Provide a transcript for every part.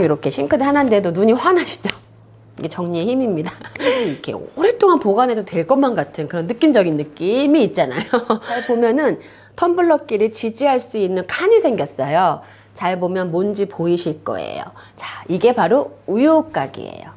이렇게 싱크대 하나인데도 눈이 환하시죠? 이게 정리의 힘입니다. 이렇게 오랫동안 보관해도 될 것만 같은 그런 느낌적인 느낌이 있잖아요. 잘 보면은 텀블러끼리 지지할 수 있는 칸이 생겼어요. 잘 보면 뭔지 보이실 거예요. 자, 이게 바로 우유각이에요.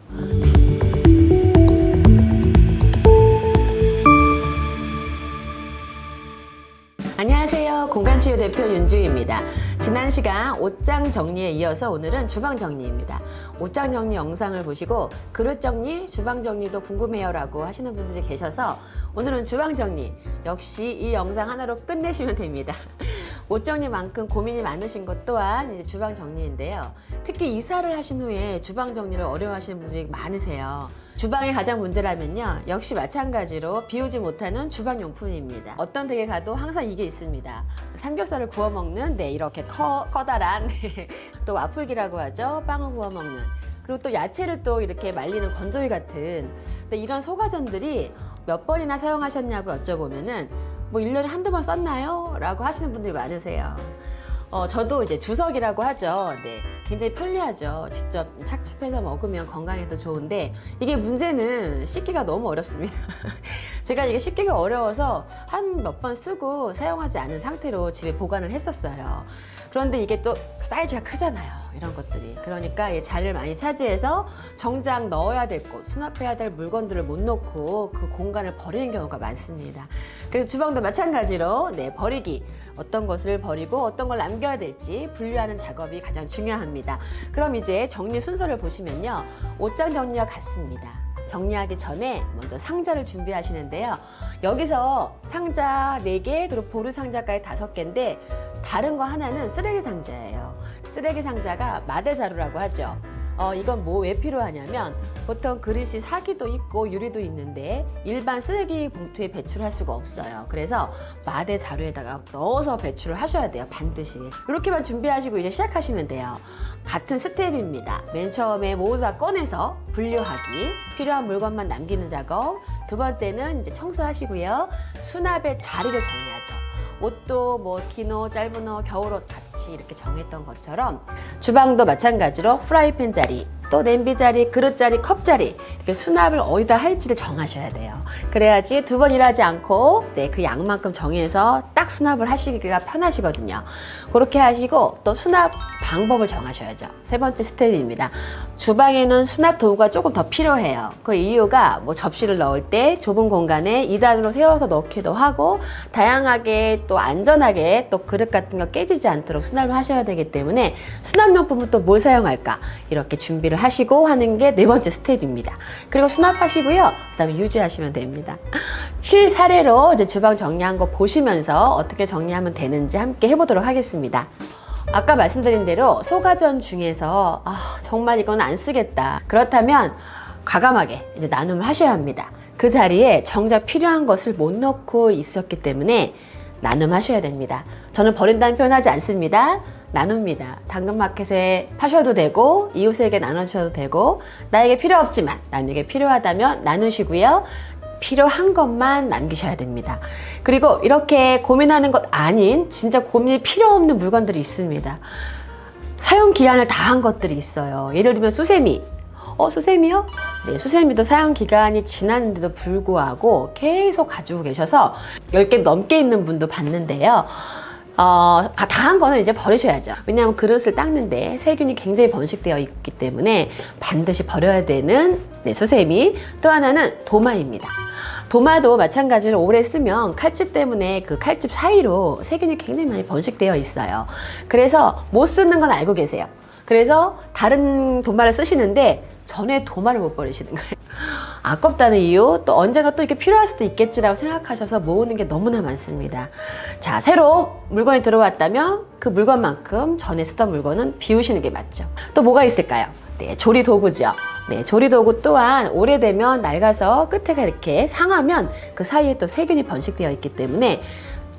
안녕하세요. 공간치유 대표 윤주입니다. 지난 시간 옷장 정리에 이어서 오늘은 주방 정리입니다. 옷장 정리 영상을 보시고 그릇 정리, 주방 정리도 궁금해요 라고 하시는 분들이 계셔서 오늘은 주방 정리, 역시 이 영상 하나로 끝내시면 됩니다. 옷 정리만큼 고민이 많으신 것 또한 이제 주방 정리인데요. 특히 이사를 하신 후에 주방 정리를 어려워하시는 분들이 많으세요. 주방의 가장 문제라면요, 역시 마찬가지로 비우지 못하는 주방용품입니다. 어떤 댁에 가도 항상 이게 있습니다. 삼겹살을 구워 먹는 이렇게 커다란 또 와플기라고 하죠. 빵을 구워 먹는, 그리고 또 야채를 또 이렇게 말리는 건조기 같은, 이런 소가전들이 몇 번이나 사용하셨냐고 여쭤보면은 뭐 1년에 한두 번 썼나요? 라고 하시는 분들이 많으세요. 저도 이제 주석이라고 하죠. 네, 굉장히 편리하죠. 직접 착즙해서 먹으면 건강에도 좋은데, 이게 문제는 씻기가 너무 어렵습니다. 제가 이게 씻기가 어려워서 한 몇 번 쓰고 사용하지 않은 상태로 집에 보관을 했었어요. 그런데 이게 또 사이즈가 크잖아요, 이런 것들이. 그러니까 자리를 많이 차지해서 정작 넣어야 될 곳, 수납해야 될 물건들을 못 넣고 그 공간을 버리는 경우가 많습니다. 그래서 주방도 마찬가지로 버리기, 어떤 것을 버리고 어떤 걸 남겨야 될지 분류하는 작업이 가장 중요합니다. 그럼 이제 정리 순서를 보시면요, 옷장 정리와 같습니다. 정리하기 전에 먼저 상자를 준비하시는데요. 여기서 상자 4개, 그리고 보르 상자까지 5개인데 다른 거 하나는 쓰레기 상자예요. 쓰레기 상자가 마대자루라고 하죠. 이건 왜 필요하냐면, 보통 그릇이 사기도 있고 유리도 있는데 일반 쓰레기 봉투에 배출할 수가 없어요. 그래서 마대 자루에다가 넣어서 배출을 하셔야 돼요, 반드시. 이렇게만 준비하시고 이제 시작하시면 돼요. 같은 스텝입니다. 맨 처음에 모두 다 꺼내서 분류하기, 필요한 물건만 남기는 작업. 두 번째는 이제 청소하시고요. 수납의 자리를 정리하죠. 옷도 긴 옷, 짧은 옷, 겨울옷 같이 이렇게 정했던 것처럼 주방도 마찬가지로 프라이팬 자리, 또 냄비 자리, 그릇 자리, 컵 자리, 이렇게 수납을 어디다 할지를 정하셔야 돼요. 그래야지 두 번 일하지 않고 그 양만큼 정해서 딱 수납을 하시기가 편하시거든요. 그렇게 하시고 또 수납 방법을 정하셔야죠. 세 번째 스텝입니다. 주방에는 수납 도구가 조금 더 필요해요. 그 이유가 접시를 넣을 때 좁은 공간에 2단으로 세워서 넣기도 하고, 다양하게 또 안전하게 또 그릇 같은 거 깨지지 않도록 수납을 하셔야 되기 때문에 수납용품은 또 뭘 사용할까, 이렇게 준비를 하시고 하는 게 네 번째 스텝입니다. 그리고 수납하시고요, 그 다음에 유지하시면 됩니다. 실사례로 이제 주방 정리한 거 보시면서 어떻게 정리하면 되는지 함께 해보도록 하겠습니다. 아까 말씀드린 대로 소가전 중에서 정말 이건 안 쓰겠다, 그렇다면 과감하게 이제 나눔을 하셔야 합니다. 그 자리에 정작 필요한 것을 못 넣고 있었기 때문에 나눔하셔야 됩니다. 저는 버린다는 표현 하지 않습니다. 나눕니다. 당근마켓에 파셔도 되고 이웃에게 나눠주셔도 되고, 나에게 필요 없지만 남에게 필요하다면 나누시고요. 필요한 것만 남기셔야 됩니다. 그리고 이렇게 고민하는 것 아닌 진짜 고민이 필요 없는 물건들이 있습니다. 사용 기한을 다 한 것들이 있어요. 예를 들면 수세미. 수세미요? 네, 수세미도 사용 기간이 지났는데도 불구하고 계속 가지고 계셔서 10개 넘게 있는 분도 봤는데요. 다 한 거는 이제 버리셔야죠. 왜냐하면 그릇을 닦는데 세균이 굉장히 번식되어 있기 때문에 반드시 버려야 되는 수세미. 또 하나는 도마입니다. 도마도 마찬가지로 오래 쓰면 칼집 때문에 그 칼집 사이로 세균이 굉장히 많이 번식되어 있어요. 그래서 못 쓰는 건 알고 계세요. 그래서 다른 도마를 쓰시는데 전에 도마를 못 버리시는 거예요. 아깝다는 이유, 또 언젠가 또 이렇게 필요할 수도 있겠지라고 생각하셔서 모으는 게 너무나 많습니다. 자, 새로 물건이 들어왔다면 그 물건만큼 전에 쓰던 물건은 비우시는 게 맞죠. 또 뭐가 있을까요? 조리 도구죠. 조리 도구 또한 오래되면 낡아서 끝에가 이렇게 상하면 그 사이에 또 세균이 번식되어 있기 때문에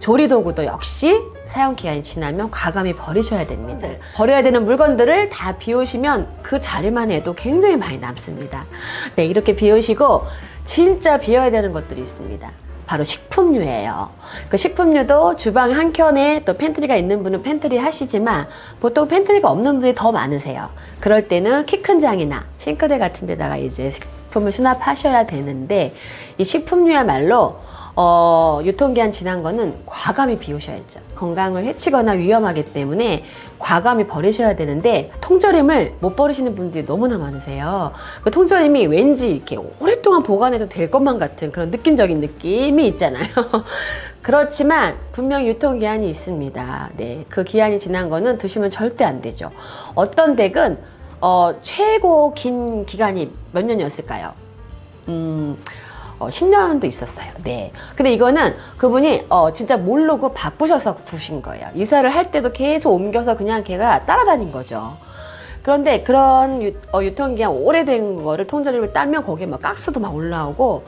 조리 도구도 역시 사용 기간이 지나면 과감히 버리셔야 됩니다. 버려야 되는 물건들을 다 비우시면 그 자리만 해도 굉장히 많이 남습니다. 이렇게 비우시고 진짜 비워야 되는 것들이 있습니다. 바로 식품류예요. 그 식품류도 주방 한켠에 또 팬트리가 있는 분은 팬트리 하시지만 보통 팬트리가 없는 분이 더 많으세요. 그럴 때는 키 큰 장이나 싱크대 같은 데다가 이제 식품을 수납하셔야 되는데 이 식품류야말로 유통기한 지난 거는 과감히 비우셔야죠. 건강을 해치거나 위험하기 때문에 과감히 버리셔야 되는데 통조림을 못 버리시는 분들이 너무나 많으세요. 그 통조림이 왠지 이렇게 오랫동안 보관해도 될 것만 같은 그런 느낌적인 느낌이 있잖아요. 그렇지만 분명 유통기한이 있습니다. 네, 그 기한이 지난 거는 드시면 절대 안 되죠. 어떤 댁은 최고 긴 기간이 몇 년이었을까요? 10년도 있었어요. 네. 근데 이거는 그분이 진짜 모르고 바쁘셔서 두신 거예요. 이사를 할 때도 계속 옮겨서 그냥 걔가 따라다닌 거죠. 그런데 그런 유통기한 오래된 거를 통조림을 따면 거기에 막 가스도 막 올라오고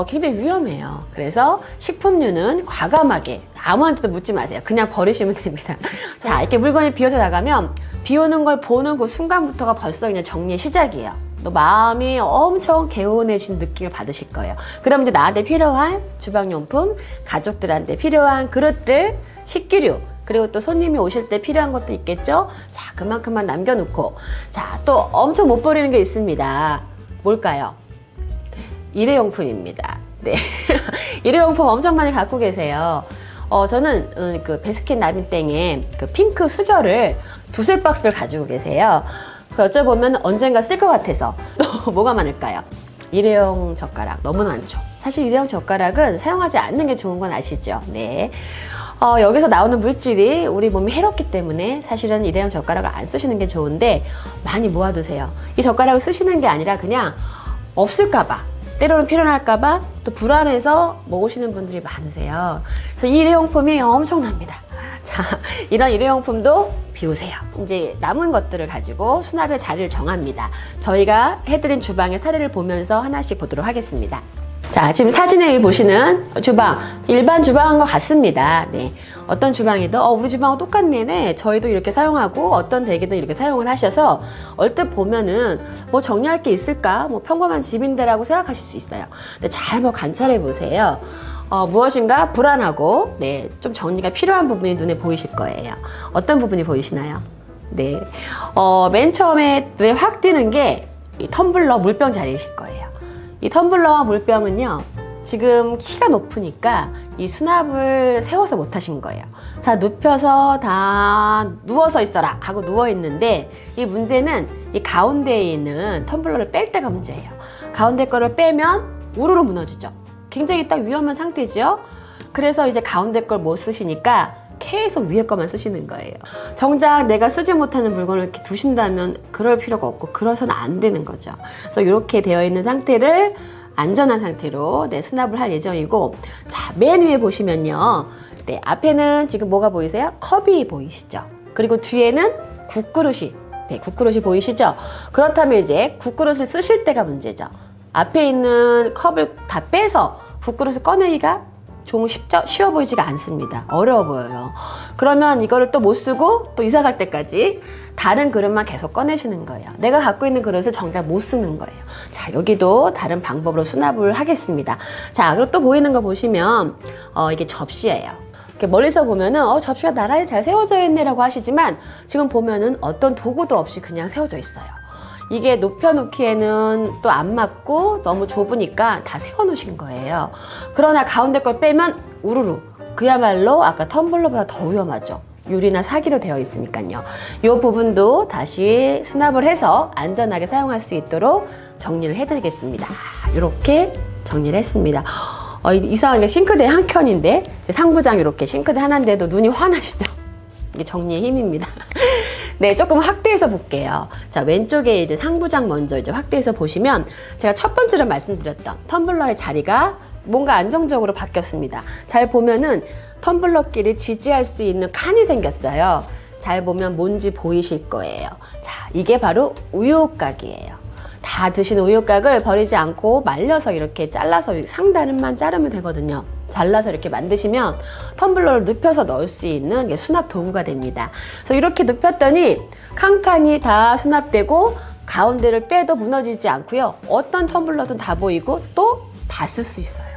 굉장히 위험해요. 그래서 식품류는 과감하게 아무한테도 묻지 마세요. 그냥 버리시면 됩니다. 자, 이렇게 물건이 비어서 나가면 비오는 걸 보는 그 순간부터가 벌써 그냥 정리의 시작이에요. 또 마음이 엄청 개운해진 느낌을 받으실 거예요. 그럼 이제 나한테 필요한 주방용품, 가족들한테 필요한 그릇들, 식기류, 그리고 또 손님이 오실 때 필요한 것도 있겠죠? 자, 그만큼만 남겨놓고. 자, 또 엄청 못 버리는 게 있습니다. 뭘까요? 일회용품입니다. 네. 일회용품 엄청 많이 갖고 계세요. 저는 그 베스킨 라빈땡에 그 핑크 수저를 두세 박스를 가지고 계세요. 그 어쩌보면 언젠가 쓸 것 같아서. 또 뭐가 많을까요? 일회용 젓가락 너무 많죠. 사실 일회용 젓가락은 사용하지 않는 게 좋은 건 아시죠? 네. 여기서 나오는 물질이 우리 몸에 해롭기 때문에 사실은 일회용 젓가락을 안 쓰시는 게 좋은데 많이 모아두세요. 이 젓가락을 쓰시는 게 아니라 그냥 없을까봐, 때로는 필요할까봐 또 불안해서 모으시는 분들이 많으세요. 그래서 이 일회용품이 엄청납니다. 자, 이런 일회용품도 비우세요. 이제 남은 것들을 가지고 수납의 자리를 정합니다. 저희가 해드린 주방의 사례를 보면서 하나씩 보도록 하겠습니다. 자, 지금 사진에 보시는 주방, 일반 주방과 같습니다. 네. 어떤 주방이든, 우리 주방하고 똑같네. 네. 저희도 이렇게 사용하고, 어떤 댁에도 이렇게 사용을 하셔서, 얼뜻 보면은, 뭐 정리할 게 있을까? 뭐 평범한 집인데라고 생각하실 수 있어요. 근데 잘 관찰해 보세요. 무엇인가 불안하고, 네. 좀 정리가 필요한 부분이 눈에 보이실 거예요. 어떤 부분이 보이시나요? 네. 맨 처음에 눈에 확 띄는 게, 이 텀블러 물병 자리이실 거예요. 이 텀블러와 물병은요, 지금 키가 높으니까 이 수납을 세워서 못 하신 거예요. 자, 눕혀서 다 누워서 있어라 하고 누워 있는데, 이 문제는 이 가운데에 있는 텀블러를 뺄 때가 문제예요. 가운데 거를 빼면 우르르 무너지죠. 굉장히 딱 위험한 상태죠. 그래서 이제 가운데 걸 못 쓰시니까 계속 위에 거만 쓰시는 거예요. 정작 내가 쓰지 못하는 물건을 이렇게 두신다면 그럴 필요가 없고 그러서는 안 되는 거죠. 그래서 이렇게 되어 있는 상태를 안전한 상태로 수납을 할 예정이고, 자, 맨 위에 보시면요. 네, 앞에는 지금 뭐가 보이세요? 컵이 보이시죠? 그리고 뒤에는 국그릇이, 네, 국그릇이 보이시죠? 그렇다면 이제 국그릇을 쓰실 때가 문제죠. 앞에 있는 컵을 다 빼서 국그릇을 꺼내기가 좀 쉬워 보이지가 않습니다. 어려워 보여요. 그러면 이거를 또 못 쓰고 또 이사 갈 때까지 다른 그릇만 계속 꺼내시는 거예요. 내가 갖고 있는 그릇을 정작 못 쓰는 거예요. 자, 여기도 다른 방법으로 수납을 하겠습니다. 자, 그리고 또 보이는 거 보시면 이게 접시예요. 이렇게 멀리서 보면은 접시가 나란히 잘 세워져 있네라고 하시지만 지금 보면은 어떤 도구도 없이 그냥 세워져 있어요. 이게 높여놓기에는 또 안 맞고 너무 좁으니까 다 세워놓으신 거예요. 그러나 가운데 걸 빼면 우르르, 그야말로 아까 텀블러보다 더 위험하죠. 유리나 사기로 되어 있으니까요. 이 부분도 다시 수납을 해서 안전하게 사용할 수 있도록 정리를 해드리겠습니다. 이렇게 정리를 했습니다. 이상하게 싱크대 한 켠인데 상부장 이렇게 싱크대 하나인데도 눈이 환하시죠? 이게 정리의 힘입니다. 네, 조금 확대해서 볼게요. 자, 왼쪽에 이제 상부장 먼저 이제 확대해서 보시면 제가 첫 번째로 말씀드렸던 텀블러의 자리가 뭔가 안정적으로 바뀌었습니다. 잘 보면은 텀블러끼리 지지할 수 있는 칸이 생겼어요. 잘 보면 뭔지 보이실 거예요. 자, 이게 바로 우유곽이에요. 다 드신 우유곽을 버리지 않고 말려서 이렇게 잘라서 상단만 자르면 되거든요. 잘라서 이렇게 만드시면 텀블러를 눕혀서 넣을 수 있는 수납 도구가 됩니다. 그래서 이렇게 눕혔더니 칸칸이 다 수납되고 가운데를 빼도 무너지지 않고요. 어떤 텀블러든 다 보이고 또 다 쓸 수 있어요.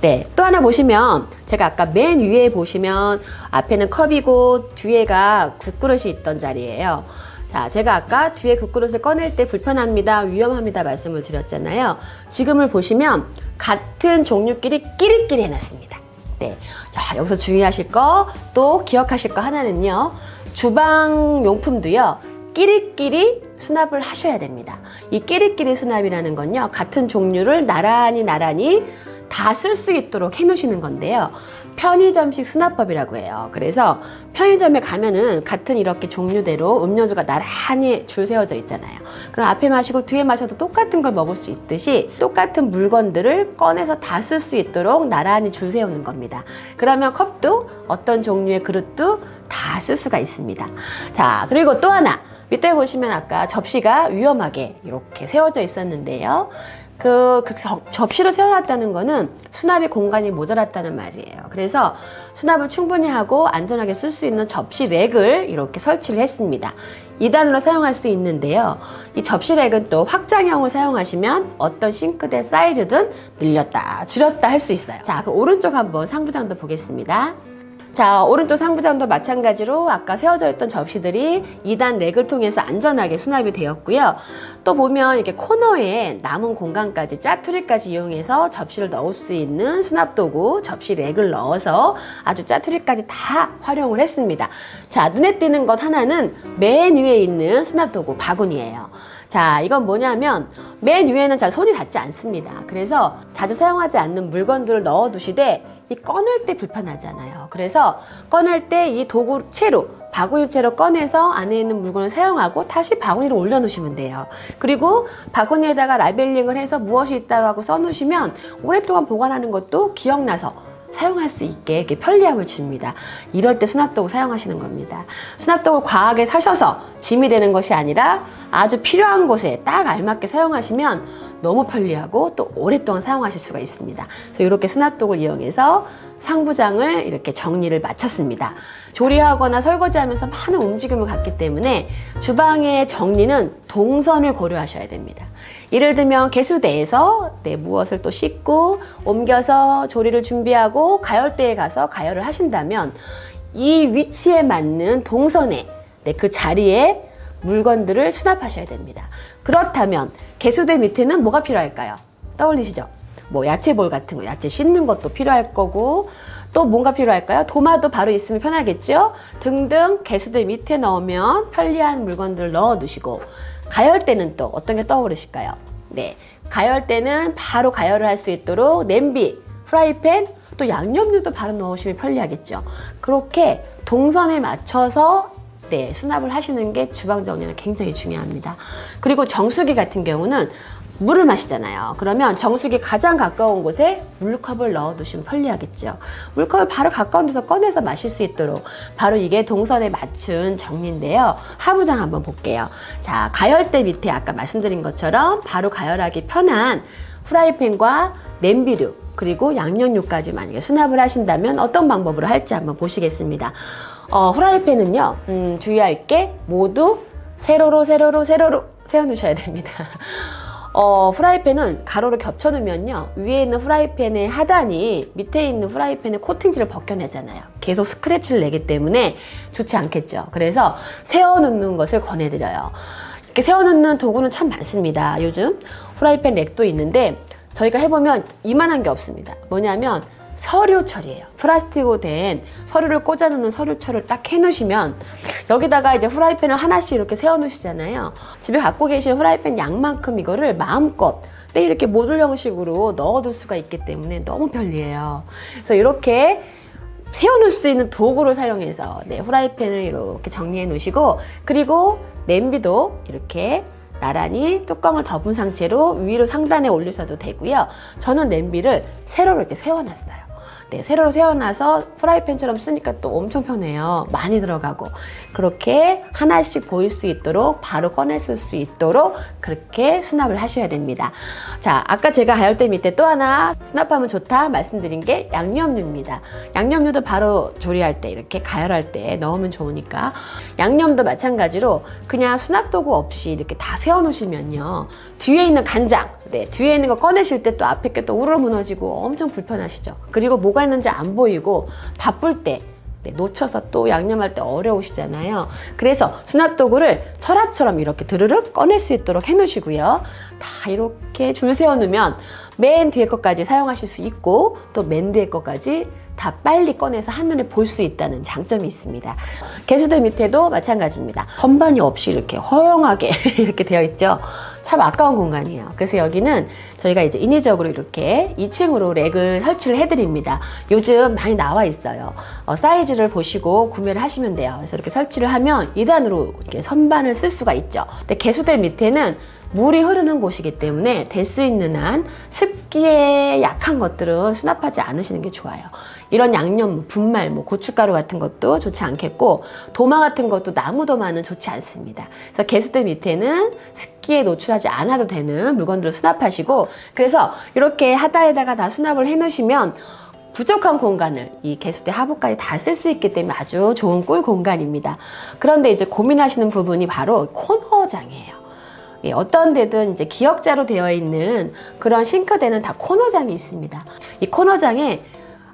네, 또 하나 보시면 제가 아까 맨 위에 보시면 앞에는 컵이고 뒤에가 국그릇이 있던 자리예요. 자, 제가 아까 뒤에 국그릇을 꺼낼 때 불편합니다, 위험합니다 말씀을 드렸잖아요. 지금을 보시면 같은 종류끼리 끼리끼리 해놨습니다. 네, 야, 여기서 주의하실 거, 또 기억하실 거 하나는요. 주방 용품도요. 끼리끼리 수납을 하셔야 됩니다. 이 끼리끼리 수납이라는 건요. 같은 종류를 나란히 다 쓸 수 있도록 해 놓으시는 건데요. 편의점식 수납법이라고 해요. 그래서 편의점에 가면은 같은 이렇게 종류대로 음료수가 나란히 줄 세워져 있잖아요. 그럼 앞에 마시고 뒤에 마셔도 똑같은 걸 먹을 수 있듯이 똑같은 물건들을 꺼내서 다 쓸 수 있도록 나란히 줄 세우는 겁니다. 그러면 컵도 어떤 종류의 그릇도 다 쓸 수가 있습니다. 자, 그리고 또 하나. 밑에 보시면 아까 접시가 위험하게 이렇게 세워져 있었는데요. 그 접시를 세워놨다는 거는 수납의 공간이 모자랐다는 말이에요. 그래서 수납을 충분히 하고 안전하게 쓸 수 있는 접시 랙을 이렇게 설치를 했습니다. 2단으로 사용할 수 있는데요. 이 접시 랙은 또 확장형을 사용하시면 어떤 싱크대 사이즈든 늘렸다 줄였다 할 수 있어요. 자, 그 오른쪽 한번 상부장도 보겠습니다. 자, 오른쪽 상부장도 마찬가지로 아까 세워져 있던 접시들이 2단 랙을 통해서 안전하게 수납이 되었고요. 또 보면 이렇게 코너에 남은 공간까지 짜투리까지 이용해서 접시를 넣을 수 있는 수납도구, 접시 랙을 넣어서 아주 짜투리까지 다 활용을 했습니다. 자, 눈에 띄는 것 하나는 맨 위에 있는 수납도구 바구니예요. 자, 이건 뭐냐면 맨 위에는 잘 손이 닿지 않습니다. 그래서 자주 사용하지 않는 물건들을 넣어 두시되 이 꺼낼 때 불편하잖아요. 그래서 꺼낼 때 이 도구채로 바구니채로 꺼내서 안에 있는 물건을 사용하고 다시 바구니로 올려놓으시면 돼요. 그리고 바구니에다가 라벨링을 해서 무엇이 있다고 하고 써놓으시면 오랫동안 보관하는 것도 기억나서 사용할 수 있게 이렇게 편리함을 줍니다. 이럴 때 수납도구 사용하시는 겁니다. 수납도구 과하게 사셔서 짐이 되는 것이 아니라 아주 필요한 곳에 딱 알맞게 사용하시면 너무 편리하고 또 오랫동안 사용하실 수가 있습니다. 그래서 이렇게 수납도구를 이용해서 상부장을 이렇게 정리를 마쳤습니다. 조리하거나 설거지하면서 많은 움직임을 갖기 때문에 주방의 정리는 동선을 고려하셔야 됩니다. 예를 들면 개수대에서 무엇을 또 씻고 옮겨서 조리를 준비하고 가열대에 가서 가열을 하신다면 이 위치에 맞는 동선에 그 자리에 물건들을 수납하셔야 됩니다. 그렇다면 개수대 밑에는 뭐가 필요할까요? 떠올리시죠? 뭐 야채볼 같은 거, 야채 씻는 것도 필요할 거고 또 뭔가 필요할까요? 도마도 바로 있으면 편하겠죠? 등등 개수대 밑에 넣으면 편리한 물건들을 넣어 두시고 가열대는 또 어떤 게 떠오르실까요? 네, 가열대는 바로 가열을 할 수 있도록 냄비, 프라이팬, 또 양념류도 바로 넣으시면 편리하겠죠. 그렇게 동선에 맞춰서 수납을 하시는 게 주방 정리는 굉장히 중요합니다. 그리고 정수기 같은 경우는 물을 마시잖아요. 그러면 정수기 가장 가까운 곳에 물컵을 넣어 두시면 편리하겠죠. 물컵을 바로 가까운 데서 꺼내서 마실 수 있도록 바로 이게 동선에 맞춘 정리인데요. 하부장 한번 볼게요. 자, 가열대 밑에 아까 말씀드린 것처럼 바로 가열하기 편한 프라이팬과 냄비류 그리고 양념류까지 만약에 수납을 하신다면 어떤 방법으로 할지 한번 보시겠습니다. 후라이팬은요, 주의할 게 모두 세로로 세워 놓으셔야 됩니다. 프라이팬은 가로로 겹쳐 놓으면요, 위에 있는 프라이팬의 하단이 밑에 있는 프라이팬의 코팅지를 벗겨내잖아요. 계속 스크래치를 내기 때문에 좋지 않겠죠. 그래서 세워 놓는 것을 권해드려요. 이렇게 세워 놓는 도구는 참 많습니다. 요즘 프라이팬 렉도 있는데 저희가 해보면 이만한 게 없습니다. 뭐냐면 서류철이에요. 플라스틱으로 된 서류를 꽂아놓는 서류철을 딱 해놓으시면 여기다가 이제 후라이팬을 하나씩 이렇게 세워놓으시잖아요. 집에 갖고 계신 후라이팬 양만큼 이거를 마음껏 이렇게 모듈 형식으로 넣어둘 수가 있기 때문에 너무 편리해요. 그래서 이렇게 세워놓을 수 있는 도구를 사용해서 후라이팬을 이렇게 정리해 놓으시고, 그리고 냄비도 이렇게 나란히 뚜껑을 덮은 상태로 위로 상단에 올리셔도 되고요. 저는 냄비를 세로로 이렇게 세워놨어요. 네, 세로로 세워놔서 프라이팬처럼 쓰니까 또 엄청 편해요. 많이 들어가고. 그렇게 하나씩 보일 수 있도록 바로 꺼냈을 수 있도록 그렇게 수납을 하셔야 됩니다. 자, 아까 제가 가열대 밑에 또 하나 수납하면 좋다 말씀드린 게 양념류입니다. 양념류도 바로 조리할 때 이렇게 가열할 때 넣으면 좋으니까 양념도 마찬가지로 그냥 수납도구 없이 이렇게 다 세워놓으시면요. 뒤에 있는 간장, 네, 뒤에 있는 거 꺼내실 때 또 앞에 게 또 우르르 무너지고 엄청 불편하시죠. 그리고 뭐가 있는지 안 보이고 바쁠 때 네, 놓쳐서 또 양념할 때 어려우시잖아요. 그래서 수납도구를 서랍처럼 이렇게 드르륵 꺼낼 수 있도록 해 놓으시고요. 다 이렇게 줄 세워 놓으면 맨 뒤에 것까지 사용하실 수 있고 또 맨 뒤에 것까지 다 빨리 꺼내서 한눈에 볼 수 있다는 장점이 있습니다. 개수대 밑에도 마찬가지입니다. 선반이 없이 이렇게 허용하게 이렇게 되어 있죠. 참 아까운 공간이에요. 그래서 여기는 저희가 이제 인위적으로 이렇게 2층으로 렉을 설치를 해드립니다. 요즘 많이 나와 있어요. 사이즈를 보시고 구매를 하시면 돼요. 그래서 이렇게 설치를 하면 2단으로 이렇게 선반을 쓸 수가 있죠. 근데 개수대 밑에는 물이 흐르는 곳이기 때문에 될 수 있는 한 습기에 약한 것들은 수납하지 않으시는 게 좋아요. 이런 양념, 분말, 고춧가루 같은 것도 좋지 않겠고 도마 같은 것도 나무 도마는 좋지 않습니다. 그래서 개수대 밑에는 습기에 노출하지 않아도 되는 물건들을 수납하시고 그래서 이렇게 하단에다가 다 수납을 해 놓으시면 부족한 공간을 이 개수대 하부까지 다 쓸 수 있기 때문에 아주 좋은 꿀 공간입니다. 그런데 이제 고민하시는 부분이 바로 코너장이에요. 예, 어떤 데든 이제 기역자로 되어 있는 그런 싱크대는 다 코너장이 있습니다. 이 코너장에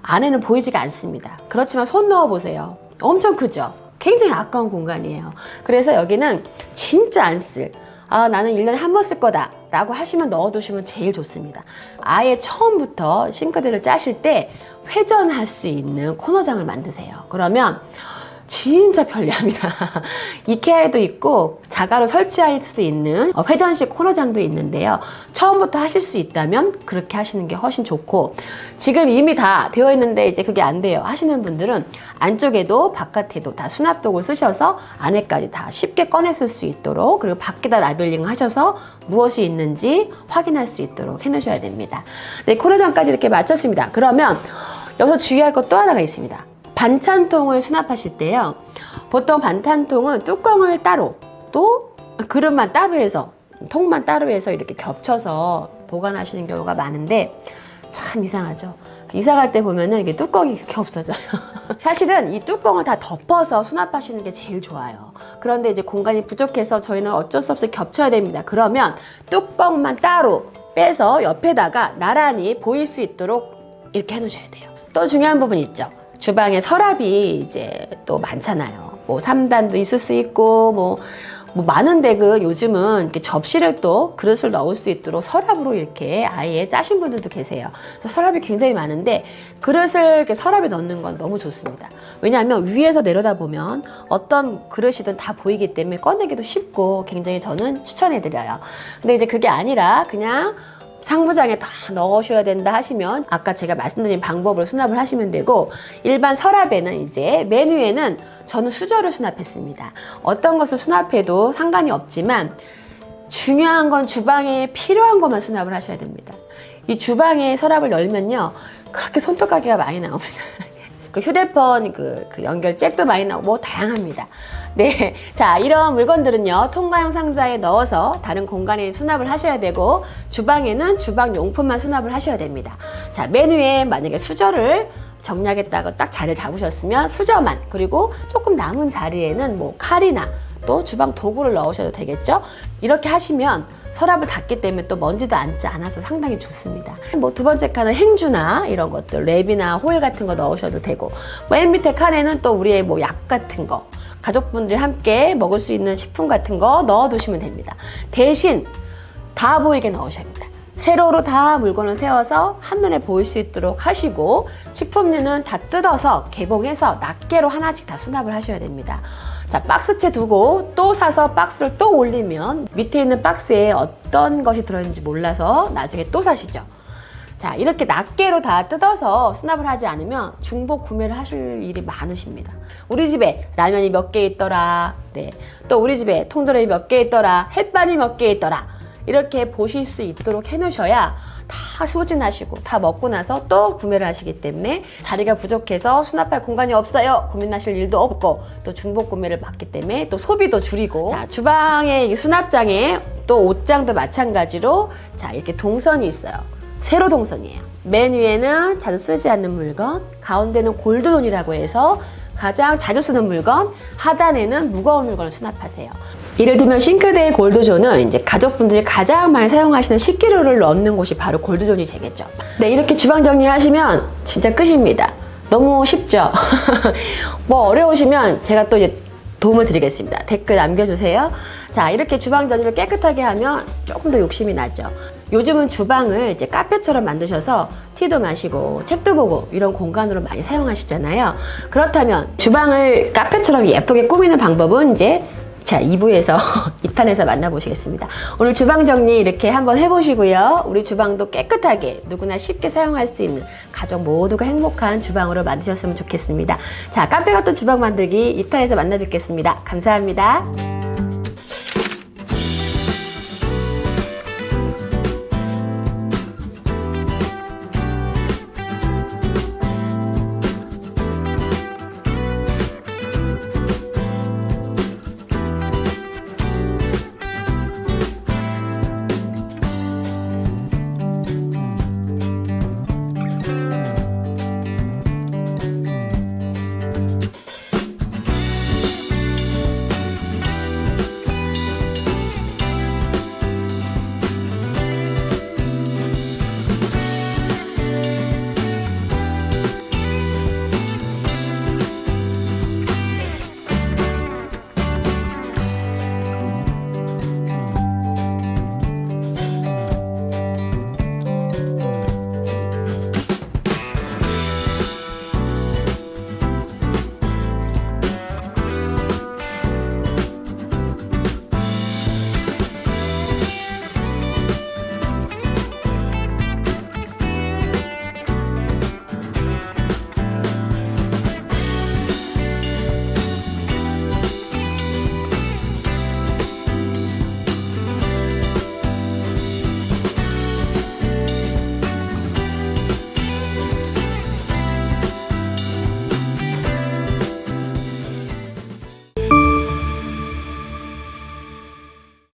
안에는 보이지가 않습니다. 그렇지만 손 넣어 보세요. 엄청 크죠? 굉장히 아까운 공간이에요. 그래서 여기는 진짜 안 쓸, 나는 1년에 한 번 쓸 거다 라고 하시면 넣어두시면 제일 좋습니다. 아예 처음부터 싱크대를 짜실 때 회전할 수 있는 코너장을 만드세요. 그러면 진짜 편리합니다. 이케아에도 있고 자가로 설치할 수도 있는 회전식 코너장도 있는데요. 처음부터 하실 수 있다면 그렇게 하시는 게 훨씬 좋고 지금 이미 다 되어 있는데 이제 그게 안 돼요 하시는 분들은 안쪽에도 바깥에도 다 수납도구 쓰셔서 안에까지 다 쉽게 꺼냈을 수 있도록 그리고 밖에다 라벨링 하셔서 무엇이 있는지 확인할 수 있도록 해 놓으셔야 됩니다. 네, 코너장까지 이렇게 마쳤습니다. 그러면 여기서 주의할 것 또 하나가 있습니다. 반찬통을 수납하실 때요. 보통 반찬통은 뚜껑을 따로 또 그릇만 따로 해서 통만 따로 해서 이렇게 겹쳐서 보관하시는 경우가 많은데 참 이상하죠. 이사 갈 때 보면은 이게 뚜껑이 이렇게 없어져요. 사실은 이 뚜껑을 다 덮어서 수납하시는 게 제일 좋아요. 그런데 이제 공간이 부족해서 저희는 어쩔 수 없이 겹쳐야 됩니다. 그러면 뚜껑만 따로 빼서 옆에다가 나란히 보일 수 있도록 이렇게 해 놓으셔야 돼요. 또 중요한 부분 있죠. 주방에 서랍이 이제 또 많잖아요. 3단도 있을 수 있고, 뭐 많은 댁은 요즘은 이렇게 접시를 또 그릇을 넣을 수 있도록 서랍으로 이렇게 아예 짜신 분들도 계세요. 그래서 서랍이 굉장히 많은데 그릇을 이렇게 서랍에 넣는 건 너무 좋습니다. 왜냐하면 위에서 내려다보면 어떤 그릇이든 다 보이기 때문에 꺼내기도 쉽고 굉장히 저는 추천해드려요. 근데 이제 그게 아니라 그냥 상부장에 다 넣으셔야 된다 하시면 아까 제가 말씀드린 방법으로 수납을 하시면 되고 일반 서랍에는 이제 맨 위에는 저는 수저를 수납했습니다. 어떤 것을 수납해도 상관이 없지만 중요한 건 주방에 필요한 것만 수납을 하셔야 됩니다. 이 주방에 서랍을 열면요 그렇게 손톱가게가 많이 나옵니다. 그 휴대폰 그 연결 잭도 많이 나오고 뭐 다양합니다. 네, 자 이런 물건들은요 통과형 상자에 넣어서 다른 공간에 수납을 하셔야 되고 주방에는 주방 용품만 수납을 하셔야 됩니다. 자 맨 위에 만약에 수저를 정리하겠다고 딱 자리를 잡으셨으면 수저만 그리고 조금 남은 자리에는 뭐 칼이나 또 주방 도구를 넣으셔도 되겠죠. 이렇게 하시면 서랍을 닫기 때문에 또 먼지도 앉지 않아서 상당히 좋습니다. 뭐 두 번째 칸은 행주나 이런 것들 랩이나 호일 같은 거 넣으셔도 되고 맨 밑에 칸에는 또 우리의 뭐 약 같은 거 가족분들 함께 먹을 수 있는 식품 같은 거 넣어두시면 됩니다. 대신 다 보이게 넣으셔야 합니다. 세로로 다 물건을 세워서 한눈에 보일 수 있도록 하시고 식품류는 다 뜯어서 개봉해서 낱개로 하나씩 다 수납을 하셔야 됩니다. 자, 박스채 두고 또 사서 박스를 또 올리면 밑에 있는 박스에 어떤 것이 들어있는지 몰라서 나중에 또 사시죠. 자, 이렇게 낱개로 다 뜯어서 수납을 하지 않으면 중복 구매를 하실 일이 많으십니다. 우리 집에 라면이 몇 개 있더라. 네. 또 우리 집에 통조림이 몇 개 있더라. 햇반이 몇 개 있더라. 이렇게 보실 수 있도록 해 놓으셔야 다 소진하시고 다 먹고 나서 또 구매를 하시기 때문에 자리가 부족해서 수납할 공간이 없어요. 고민하실 일도 없고 또 중복 구매를 받기 때문에 또 소비도 줄이고 자, 주방의 이 수납장에 또 옷장도 마찬가지로 자, 이렇게 동선이 있어요. 세로 동선이에요. 맨 위에는 자주 쓰지 않는 물건, 가운데는 골드존이라고 해서 가장 자주 쓰는 물건, 하단에는 무거운 물건을 수납하세요. 예를 들면 싱크대의 골드존은 이제 가족분들이 가장 많이 사용하시는 식기류를 넣는 곳이 바로 골드존이 되겠죠. 네, 이렇게 주방 정리하시면 진짜 끝입니다. 너무 쉽죠? 뭐 어려우시면 제가 또 이제 도움을 드리겠습니다. 댓글 남겨주세요. 자, 이렇게 주방 정리를 깨끗하게 하면 조금 더 욕심이 나죠. 요즘은 주방을 이제 카페처럼 만드셔서 티도 마시고 책도 보고 이런 공간으로 많이 사용하시잖아요. 그렇다면 주방을 카페처럼 예쁘게 꾸미는 방법은 이제 자, 2부에서 2탄에서 만나보시겠습니다. 오늘 주방 정리 이렇게 한번 해보시고요. 우리 주방도 깨끗하게 누구나 쉽게 사용할 수 있는 가족 모두가 행복한 주방으로 만드셨으면 좋겠습니다. 자, 카페 같은 주방 만들기 2탄에서 만나 뵙겠습니다. 감사합니다.